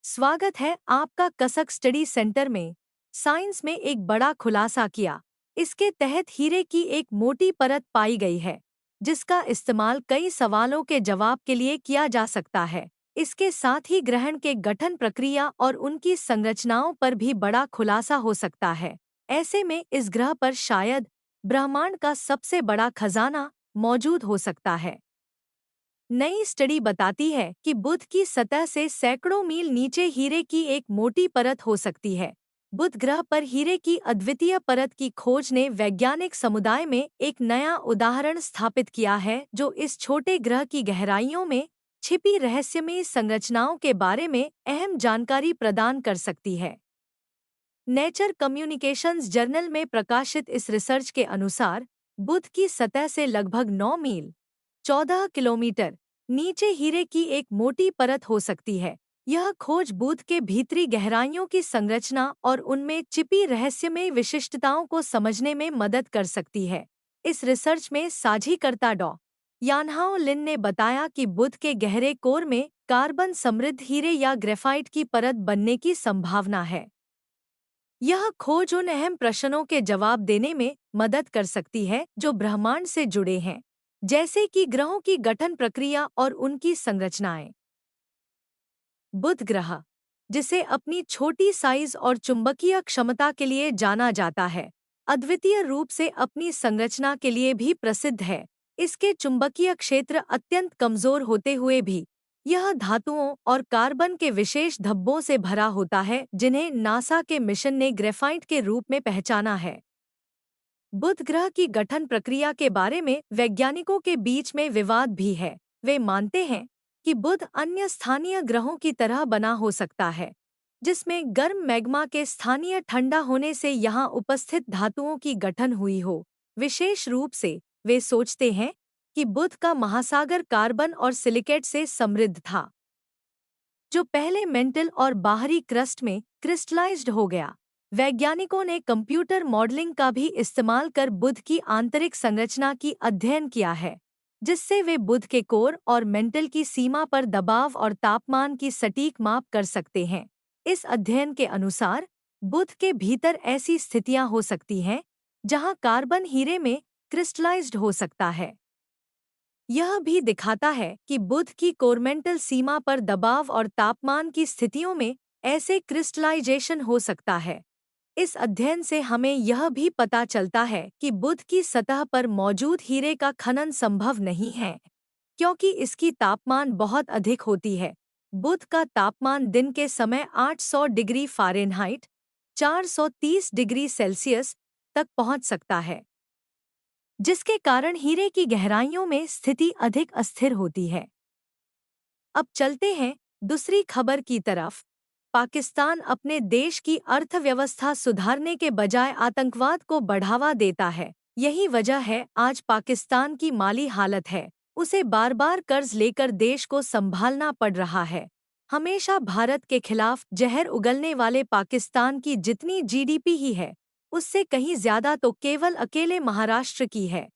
स्वागत है आपका कसक स्टडी सेंटर में। साइंस में एक बड़ा खुलासा किया। इसके तहत हीरे की एक मोटी परत पाई गई है, जिसका इस्तेमाल कई सवालों के जवाब के लिए किया जा सकता है। इसके साथ ही ग्रहण के गठन प्रक्रिया और उनकी संरचनाओं पर भी बड़ा खुलासा हो सकता है। ऐसे में इस ग्रह पर शायद ब्रह्मांड का सबसे बड़ा खजाना मौजूद हो सकता है। नई स्टडी बताती है कि बुध की सतह से सैकड़ों मील नीचे हीरे की एक मोटी परत हो सकती है। बुध ग्रह पर हीरे की अद्वितीय परत की खोज ने वैज्ञानिक समुदाय में एक नया उदाहरण स्थापित किया है, जो इस छोटे ग्रह की गहराइयों में छिपी रहस्यमयी संरचनाओं के बारे में अहम जानकारी प्रदान कर सकती है। नेचर कम्युनिकेशंस जर्नल में प्रकाशित इस रिसर्च के अनुसार बुध की सतह से लगभग 9 मील 14 किलोमीटर नीचे हीरे की एक मोटी परत हो सकती है। यह खोज बुध के भीतरी गहराइयों की संरचना और उनमें छिपी रहस्यमय विशिष्टताओं को समझने में मदद कर सकती है। इस रिसर्च में साझीकर्ता डॉ. यानहाओ लिन ने बताया कि बुध के गहरे कोर में कार्बन समृद्ध हीरे या ग्रेफाइट की परत बनने की संभावना है। यह खोज उन अहम प्रश्नों के जवाब देने में मदद कर सकती है जो ब्रह्मांड से जुड़े हैं, जैसे कि ग्रहों की गठन प्रक्रिया और उनकी संरचनाएं। बुध ग्रह, जिसे अपनी छोटी साइज और चुंबकीय क्षमता के लिए जाना जाता है, अद्वितीय रूप से अपनी संरचना के लिए भी प्रसिद्ध है। इसके चुंबकीय क्षेत्र अत्यंत कमजोर होते हुए भी यह धातुओं और कार्बन के विशेष धब्बों से भरा होता है, जिन्हें नासा के मिशन ने ग्रेफाइट के रूप में पहचाना है। बुध ग्रह की गठन प्रक्रिया के बारे में वैज्ञानिकों के बीच में विवाद भी है। वे मानते हैं कि बुध अन्य स्थानीय ग्रहों की तरह बना हो सकता है, जिसमें गर्म मैग्मा के स्थानीय ठंडा होने से यहाँ उपस्थित धातुओं की गठन हुई हो। विशेष रूप से वे सोचते हैं कि बुध का महासागर कार्बन और सिलिकेट से समृद्ध था, जो पहले मेंटल और बाहरी क्रस्ट में क्रिस्टलाइज्ड हो गया। वैज्ञानिकों ने कंप्यूटर मॉडलिंग का भी इस्तेमाल कर बुध की आंतरिक संरचना की अध्ययन किया है, जिससे वे बुध के कोर और मेंटल की सीमा पर दबाव और तापमान की सटीक माप कर सकते हैं। इस अध्ययन के अनुसार बुध के भीतर ऐसी स्थितियां हो सकती हैं जहां कार्बन हीरे में क्रिस्टलाइज्ड हो सकता है। यह भी दिखाता है कि बुध की कोरमेंटल सीमा पर दबाव और तापमान की स्थितियों में ऐसे क्रिस्टलाइजेशन हो सकता है। इस अध्ययन से हमें यह भी पता चलता है कि बुध की सतह पर मौजूद हीरे का खनन संभव नहीं है, क्योंकि इसकी तापमान बहुत अधिक होती है। बुध का तापमान दिन के समय 800 डिग्री फ़ारेनहाइट 430 डिग्री सेल्सियस तक पहुंच सकता है, जिसके कारण हीरे की गहराइयों में स्थिति अधिक अस्थिर होती है। अब चलते हैं दूसरी खबर की तरफ। पाकिस्तान अपने देश की अर्थव्यवस्था सुधारने के बजाय आतंकवाद को बढ़ावा देता है। यही वजह है आज पाकिस्तान की माली हालत है। उसे बार बार कर्ज लेकर देश को संभालना पड़ रहा है। हमेशा भारत के खिलाफ जहर उगलने वाले पाकिस्तान की जितनी जीडीपी ही है, उससे कहीं ज्यादा तो केवल अकेले महाराष्ट्र की है।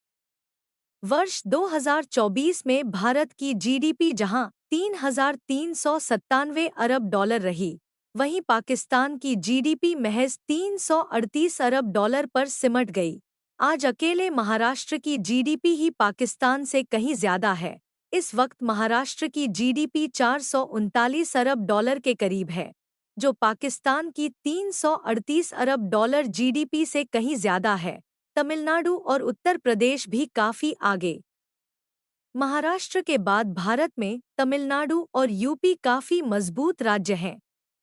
वर्ष 2024 में भारत की जीडीपी जहां 3,397 अरब डॉलर रही, वहीं पाकिस्तान की जीडीपी महज 338 अरब डॉलर पर सिमट गई। आज अकेले महाराष्ट्र की जीडीपी ही पाकिस्तान से कहीं ज्यादा है। इस वक्त महाराष्ट्र की जीडीपी 439 अरब डॉलर के करीब है, जो पाकिस्तान की 338 अरब डॉलर जीडीपी से कहीं ज्यादा है। तमिलनाडु और उत्तर प्रदेश भी काफी आगे। महाराष्ट्र के बाद भारत में तमिलनाडु और यूपी काफी मजबूत राज्य हैं।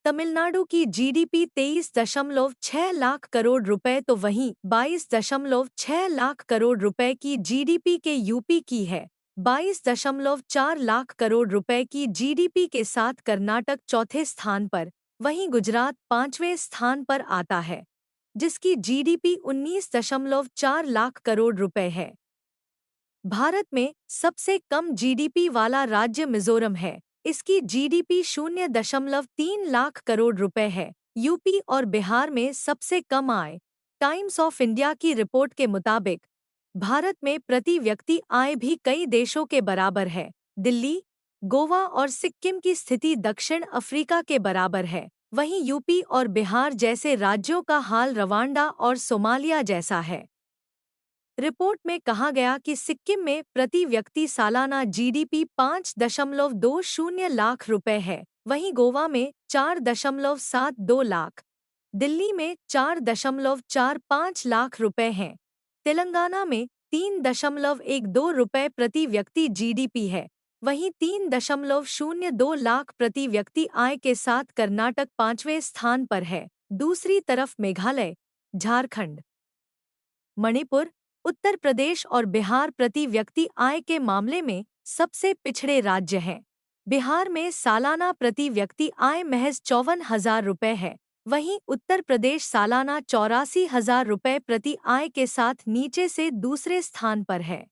तमिलनाडु की जीडीपी 23.6 लाख करोड़ रुपए तो वहीं 22.6 लाख करोड़ रुपए की जीडीपी के यूपी की है। 22.4 लाख करोड़ रुपए की जीडीपी के साथ कर्नाटक चौथे स्थान पर, वहीं गुजरात 5वें स्थान पर आता है, जिसकी जीडीपी 19.4 लाख करोड़ रुपए है। भारत में सबसे कम जीडीपी वाला राज्य मिजोरम है। इसकी जीडीपी 0.3 लाख करोड़ रुपए है। यूपी और बिहार में सबसे कम आय। टाइम्स ऑफ इंडिया की रिपोर्ट के मुताबिक भारत में प्रति व्यक्ति आय भी कई देशों के बराबर है। दिल्ली, गोवा और सिक्किम की स्थिति दक्षिण अफ्रीका के बराबर है। वहीं यूपी और बिहार जैसे राज्यों का हाल रवांडा और सोमालिया जैसा है। रिपोर्ट में कहा गया कि सिक्किम में प्रति व्यक्ति सालाना जीडीपी 5.20 लाख रुपए है, वहीं गोवा में 4.72 लाख, दिल्ली में 4.45 लाख रुपए हैं, तेलंगाना में 3.12 रुपए प्रति व्यक्ति जीडीपी है, वहीं 3.02 लाख प्रति व्यक्ति आय के साथ कर्नाटक 5वें स्थान पर है। दूसरी तरफ मेघालय, झारखंड, मणिपुर, उत्तर प्रदेश और बिहार प्रति व्यक्ति आय के मामले में सबसे पिछड़े राज्य हैं। बिहार में सालाना प्रति व्यक्ति आय महज 54,000 रुपये है, वहीं उत्तर प्रदेश सालाना 84,000 रुपये प्रति आय के साथ नीचे से दूसरे स्थान पर है।